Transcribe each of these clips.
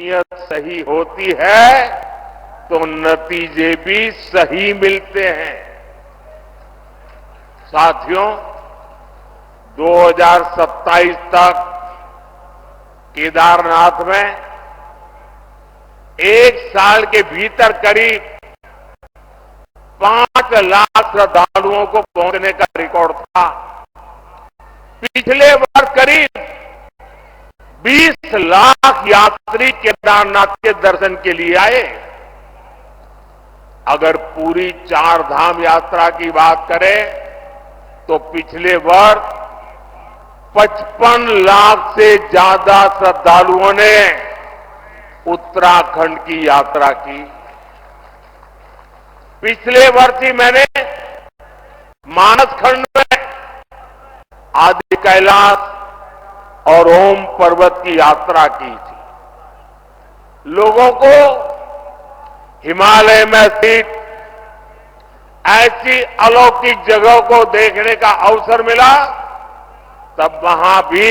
नीयत सही होती है तो नतीजे भी सही मिलते हैं। साथियों, 2027 तक केदारनाथ में एक साल के भीतर करीब 5 लाख श्रद्धालुओं को पहुंचने का रिकॉर्ड था। पिछले वर्ष करीब 20 लाख यात्री केदारनाथ के दर्शन के लिए आए। अगर पूरी 4 धाम यात्रा की बात करें तो पिछले वर्ष 55 लाख से ज्यादा श्रद्धालुओं ने उत्तराखंड की यात्रा की। पिछले वर्ष ही मैंने मानस खंड में आदि कैलाश और ओम पर्वत की यात्रा की थी। लोगों को हिमालय में स्थित ऐसी अलौकिक जगह को देखने का अवसर मिला, तब वहां भी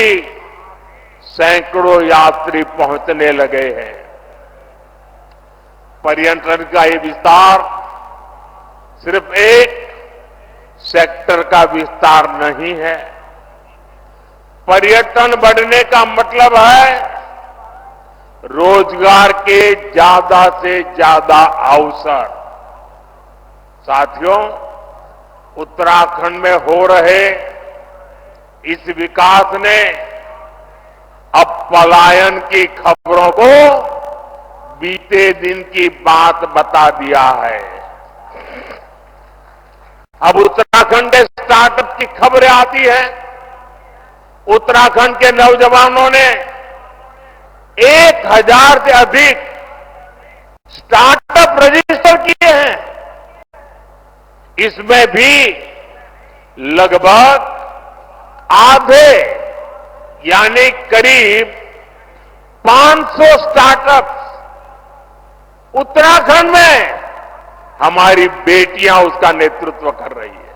सैकड़ों यात्री पहुंचने लगे हैं। पर्यटन का ये विस्तार सिर्फ एक सेक्टर का विस्तार नहीं है। पर्यटन बढ़ने का मतलब है रोजगार के ज्यादा से ज्यादा अवसर। साथियों, उत्तराखंड में हो रहे इस विकास ने अब पलायन की खबरों को बीते दिन की बात बता दिया है। अब उत्तराखंड के स्टार्टअप की खबरें आती हैं। उत्तराखंड के नौजवानों ने 1000 से अधिक स्टार्टअप रजिस्टर किए हैं। इसमें भी लगभग आधे यानी करीब 500 स्टार्टअप्स उत्तराखंड में हमारी बेटियां उसका नेतृत्व कर रही है।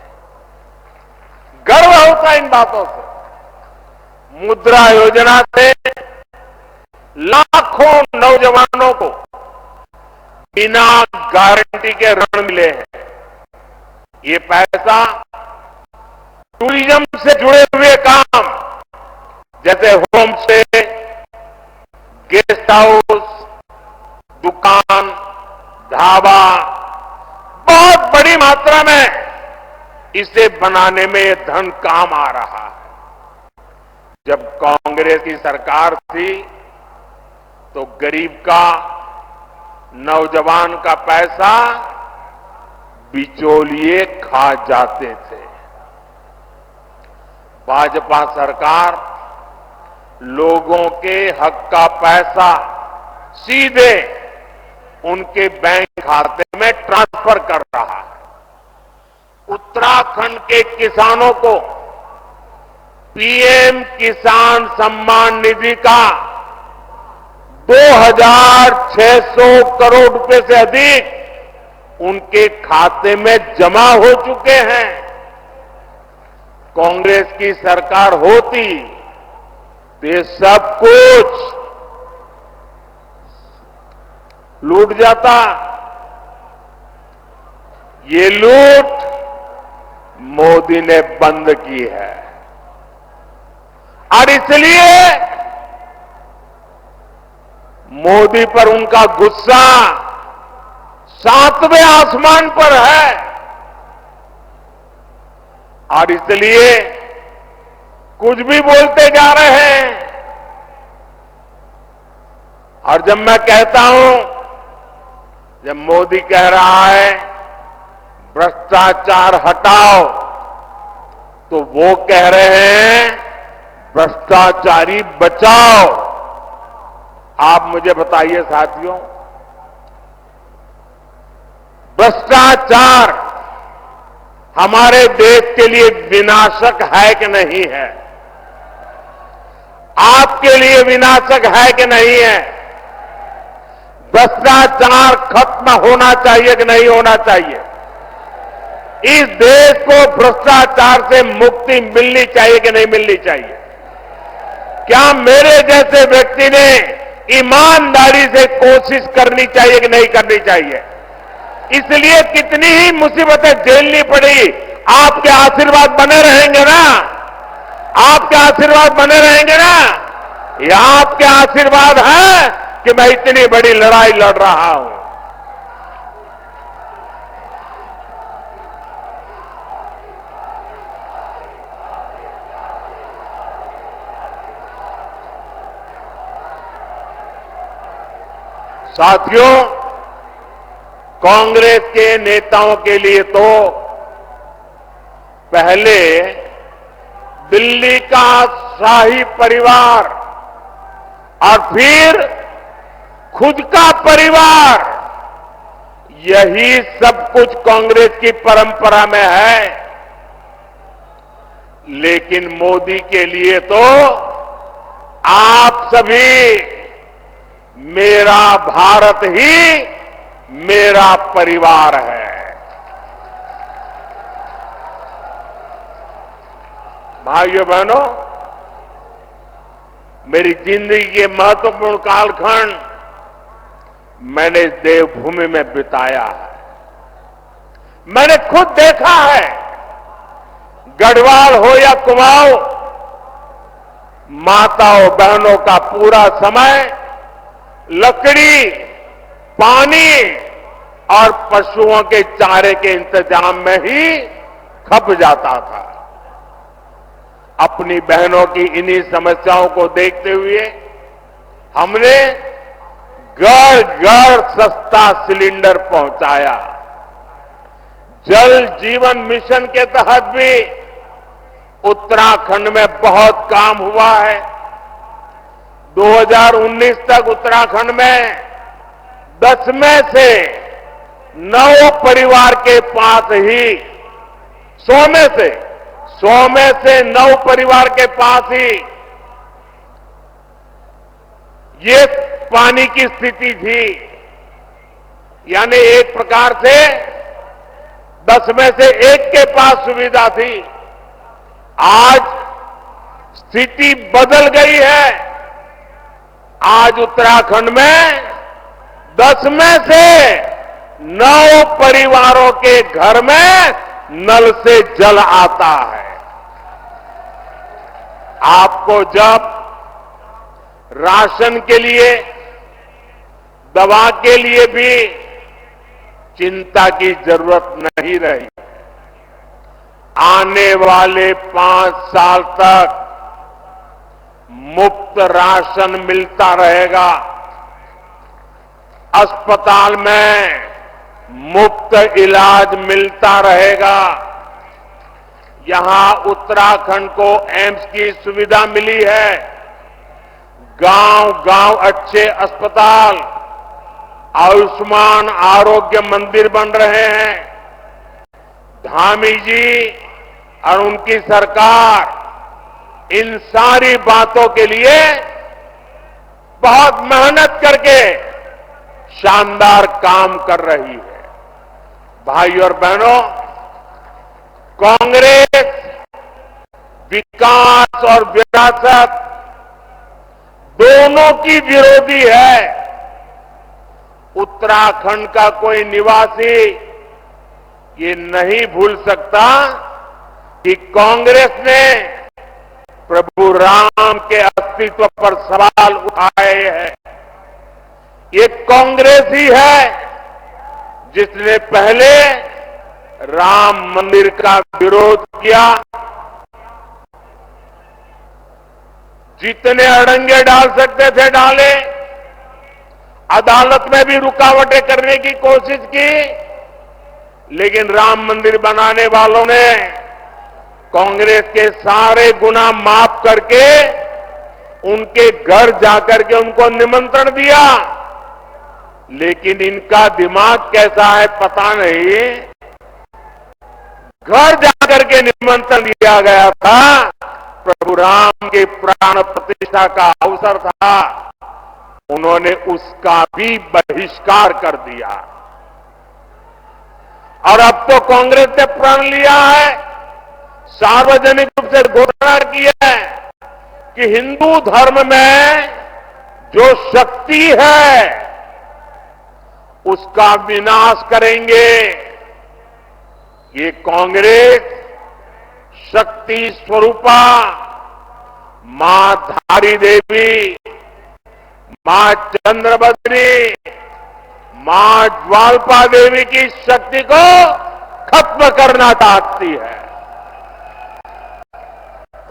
गर्व होता है इन बातों से। मुद्रा योजना से लाखों नौजवानों को बिना गारंटी के ऋण मिले हैं। ये पैसा टूरिज्म से जुड़े हुए काम जैसे होम स्टे, गेस्ट हाउस, दुकान, ढाबा, बहुत बड़ी मात्रा में इसे बनाने में ये धन काम आ रहा है। जब कांग्रेस की सरकार थी तो गरीब का, नौजवान का पैसा बिचौलिए खा जाते थे। भाजपा सरकार लोगों के हक का पैसा सीधे उनके बैंक खाते में ट्रांसफर कर रहा है। उत्तराखंड के किसानों को पीएम किसान सम्मान निधि का 2600 करोड़ रुपए से अधिक उनके खाते में जमा हो चुके हैं। कांग्रेस की सरकार होती तो ये सब कुछ लूट जाता। ये लूट मोदी ने बंद की है और इसलिए मोदी पर उनका गुस्सा 7वें आसमान पर है और इसलिए कुछ भी बोलते जा रहे हैं। और जब मैं कहता हूं, जब मोदी कह रहा है भ्रष्टाचार हटाओ, तो वो कह रहे हैं भ्रष्टाचारी बचाओ। आप मुझे बताइए साथियों, भ्रष्टाचार हमारे देश के लिए विनाशक है कि नहीं है? आपके लिए विनाशक है कि नहीं है? भ्रष्टाचार खत्म होना चाहिए कि नहीं होना चाहिए? इस देश को भ्रष्टाचार से मुक्ति मिलनी चाहिए कि नहीं मिलनी चाहिए? क्या मेरे जैसे व्यक्ति ने ईमानदारी से कोशिश करनी चाहिए कि नहीं करनी चाहिए। इसलिए कितनी ही मुसीबतें झेलनी पड़ी, आपके आशीर्वाद बने रहेंगे ना, आपके आशीर्वाद बने रहेंगे ना। ये आपके आशीर्वाद है कि मैं इतनी बड़ी लड़ाई लड़ रहा हूं। साथियों, कांग्रेस के नेताओं के लिए तो पहले दिल्ली का शाही परिवार और फिर खुद का परिवार, यही सब कुछ कांग्रेस की परंपरा में है। लेकिन मोदी के लिए तो आप सभी, मेरा भारत ही मेरा परिवार है। भाइयों बहनों, मेरी जिंदगी के महत्वपूर्ण कालखंड मैंने इस देवभूमि में बिताया है। मैंने खुद देखा है, गढ़वाल हो या कुमाऊं, माताओं बहनों का पूरा समय लकड़ी, पानी और पशुओं के चारे के इंतजाम में ही खप जाता था। अपनी बहनों की इन्हीं समस्याओं को देखते हुए हमने घर घर सस्ता सिलेंडर पहुंचाया। जल जीवन मिशन के तहत भी उत्तराखंड में बहुत काम हुआ है। 2019 तक उत्तराखंड में 10 में से 9 परिवार के पास ही 100 में से 9 परिवार के पास ही ये पानी की स्थिति थी। यानी एक प्रकार से 10 में से 1 के पास सुविधा थी। आज स्थिति बदल गई है। आज उत्तराखंड में 10 में से 9 परिवारों के घर में नल से जल आता है। आपको जब राशन के लिए, दवा के लिए भी चिंता की जरूरत नहीं रही। आने वाले 5 साल तक मुफ्त राशन मिलता रहेगा। अस्पताल में मुफ्त इलाज मिलता रहेगा। यहां उत्तराखंड को एम्स की सुविधा मिली है। गांव-गांव अच्छे अस्पताल, आयुष्मान आरोग्य मंदिर बन रहे हैं। धामी जी और उनकी सरकार इन सारी बातों के लिए बहुत मेहनत करके शानदार काम कर रही है। भाइयों और बहनों, कांग्रेस विकास और विरासत दोनों की विरोधी है। उत्तराखंड का कोई निवासी ये नहीं भूल सकता कि कांग्रेस ने प्रभु राम के अस्तित्व पर सवाल उठाए हैं। ये कांग्रेस ही है जिसने पहले राम मंदिर का विरोध किया। जितने अड़ंगे डाल सकते थे डाले, अदालत में भी रुकावटें करने की कोशिश की, लेकिन राम मंदिर बनाने वालों ने कांग्रेस के सारे गुनाह माफ करके उनके घर जाकर के उनको निमंत्रण दिया। लेकिन इनका दिमाग कैसा है पता नहीं, घर जाकर के निमंत्रण दिया गया था, प्रभु राम के प्राण प्रतिष्ठा का अवसर था, उन्होंने उसका भी बहिष्कार कर दिया। और अब तो कांग्रेस ने प्रण लिया है, सार्वजनिक रूप से घोषणा की है कि हिंदू धर्म में जो शक्ति है उसका विनाश करेंगे। ये कांग्रेस शक्ति स्वरूपा मां धारी देवी, मां चंद्रभद्री, मां ज्वालपा देवी की शक्ति को खत्म करना चाहती है।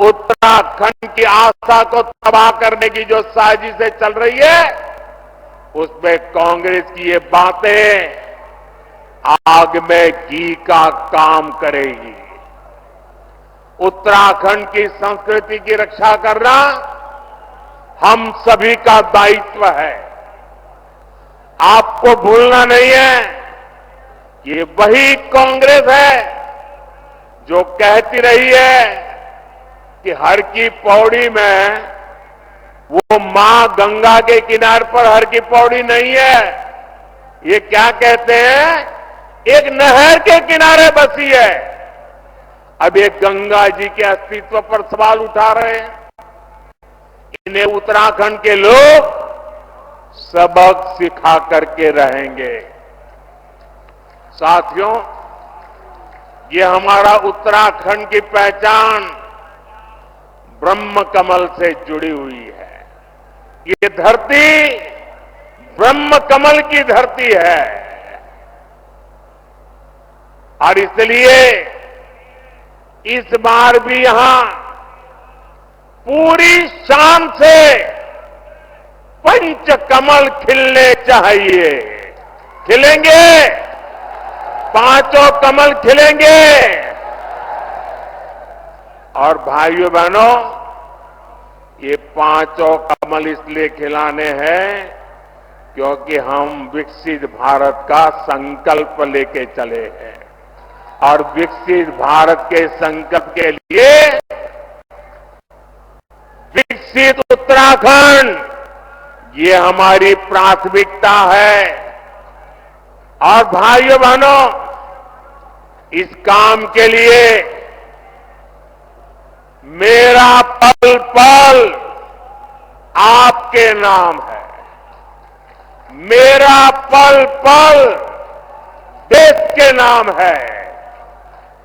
उत्तराखंड की आस्था को तबाह करने की जो साजिशें चल रही है, उसमें कांग्रेस की ये बातें आग में घी का काम करेगी। उत्तराखंड की संस्कृति की रक्षा करना हम सभी का दायित्व है। आपको भूलना नहीं है, ये वही कांग्रेस है जो कहती रही है कि हर की पौड़ी में वो मां गंगा के किनारे पर हर की पौड़ी नहीं है। ये क्या कहते हैं? एक नहर के किनारे बसी है। अब ये गंगा जी के अस्तित्व पर सवाल उठा रहे हैं। इन्हें उत्तराखंड के लोग सबक सिखा करके रहेंगे। साथियों, ये हमारा उत्तराखंड की पहचान ब्रह्म कमल से जुड़ी हुई है। ये धरती ब्रह्म कमल की धरती है और इसलिए इस बार भी यहां पूरी शान से पंच कमल खिलने चाहिए। खिलेंगे, पांचों कमल खिलेंगे। और भाइयों बहनों, ये पांचों कमल इसलिए खिलाने हैं क्योंकि हम विकसित भारत का संकल्प लेके चले हैं और विकसित भारत के संकल्प के लिए विकसित उत्तराखंड ये हमारी प्राथमिकता है। और भाइयों बहनों, इस काम के लिए मेरा पल पल आपके नाम है। मेरा पल पल देश के नाम है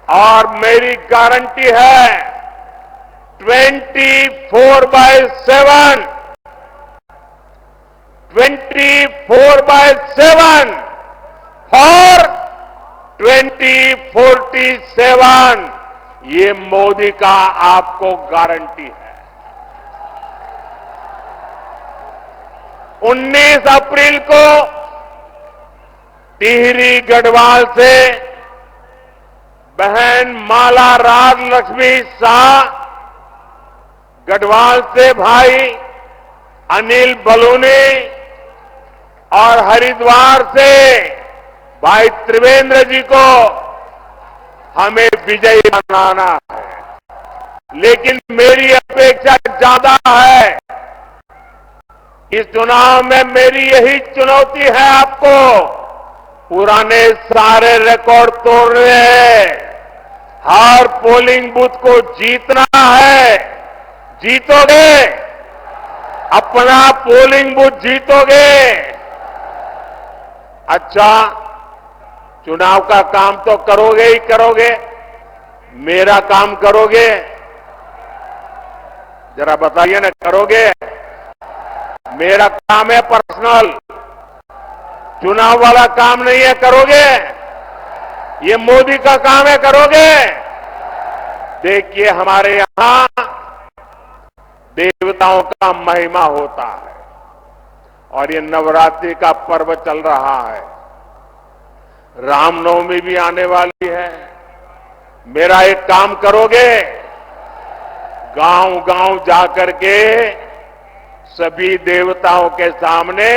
और मेरी गारंटी है 24/7 और 2047 ये मोदी का आपको गारंटी है। 19 अप्रैल को टिहरी गढ़वाल से बहन माला राजलक्ष्मी शाह, गढ़वाल से भाई अनिल बलूनी और हरिद्वार से भाई त्रिवेंद्र जी को हमें विजयी बनाना है। लेकिन मेरी अपेक्षा ज्यादा है। इस चुनाव में मेरी यही चुनौती है आपको, पुराने सारे रिकॉर्ड तोड़ने हैं। हर पोलिंग बूथ को जीतना है। जीतोगे? अपना पोलिंग बूथ जीतोगे? अच्छा, चुनाव का काम तो करोगे ही करोगे, मेरा काम करोगे? जरा बताइए ना, करोगे? मेरा काम है पर्सनल, चुनाव वाला काम नहीं है। करोगे? ये मोदी का काम है। करोगे? देखिए, हमारे यहां देवताओं का महिमा होता है और ये नवरात्रि का पर्व चल रहा है। रामनवमी भी आने वाली है। मेरा एक काम करोगे? गांव गांव जाकर के सभी देवताओं के सामने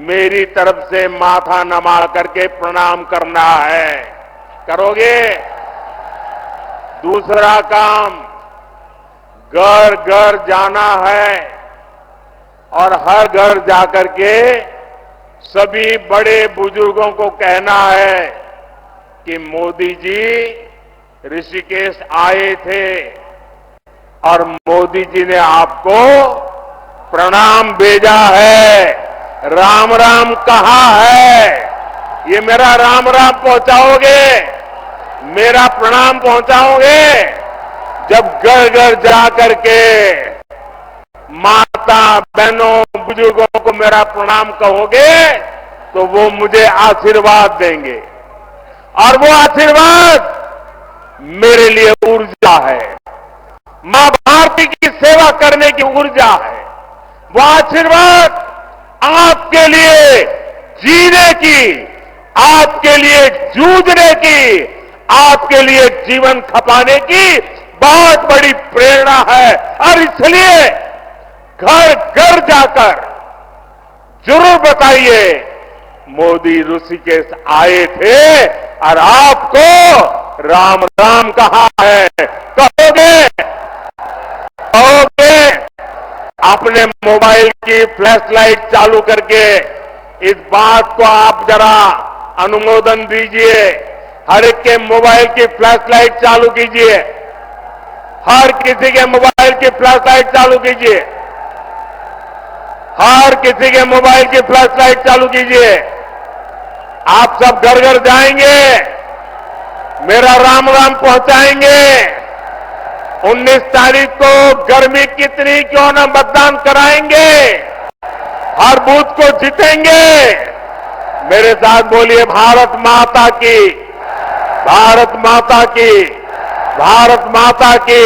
मेरी तरफ से माथा नमा करके प्रणाम करना है। करोगे? दूसरा काम, घर घर जाना है और हर घर जाकर के सभी बड़े बुजुर्गों को कहना है कि मोदी जी ऋषिकेश आए थे और मोदी जी ने आपको प्रणाम भेजा है, राम राम कहा है। ये मेरा राम राम पहुंचाओगे, मेरा प्रणाम पहुंचाओगे जब घर घर जा करके माता बहनों बुजुर्गों को मेरा प्रणाम कहोगे तो वो मुझे आशीर्वाद देंगे और वो आशीर्वाद मेरे लिए ऊर्जा है, मां भारती की सेवा करने की ऊर्जा है। वो आशीर्वाद आपके लिए जीने की, आपके लिए जूझने की, आपके लिए जीवन खपाने की बहुत बड़ी प्रेरणा है। और इसलिए घर घर जाकर जरूर बताइए मोदी ऋषिकेश आए थे और आपको राम राम कहा है। कहोगे कहोगे अपने मोबाइल की फ्लैश लाइट चालू करके इस बात को आप जरा अनुमोदन दीजिए। हर एक के मोबाइल की फ्लैश लाइट चालू कीजिए, हर किसी के मोबाइल की फ्लैश लाइट चालू कीजिए, हर किसी के मोबाइल की फ्लैश लाइट चालू कीजिए। आप सब घर घर जाएंगे, मेरा राम राम पहुंचाएंगे। 19 तारीख को गर्मी कितनी क्यों न मतदान कराएंगे, हर बूथ को जीतेंगे। मेरे साथ बोलिए भारत माता की, भारत माता की, भारत माता की।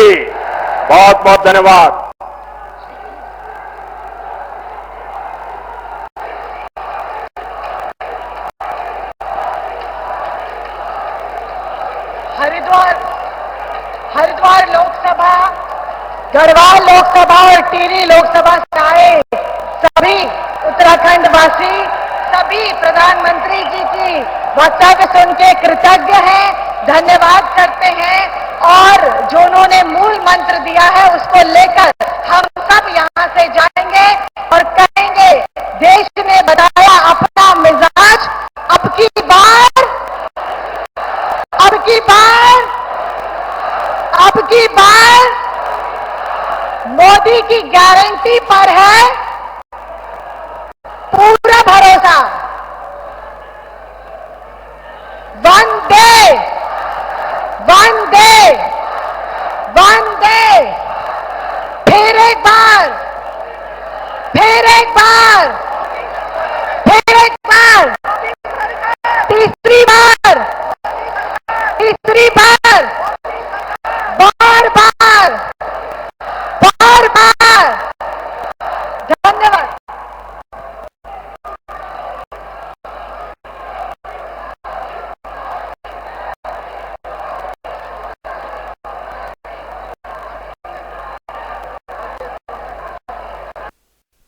बहुत बहुत धन्यवाद। हरिद्वार लोकसभा, गढ़वाल लोकसभा और टिहरी लोकसभा से आए सभी उत्तराखंड वासी सभी प्रधानमंत्री जी की वक्तव्य सुन के कृतज्ञ हैं, धन्यवाद करते हैं और जो उन्होंने मूल मंत्र दिया है उसको लेकर हम सब यहां से जाएंगे और कहेंगे देश ने बताया अपना मिजाज। अब की बार मोदी की गारंटी पर है पूरा भरोसा। वंदे वंदे वंदे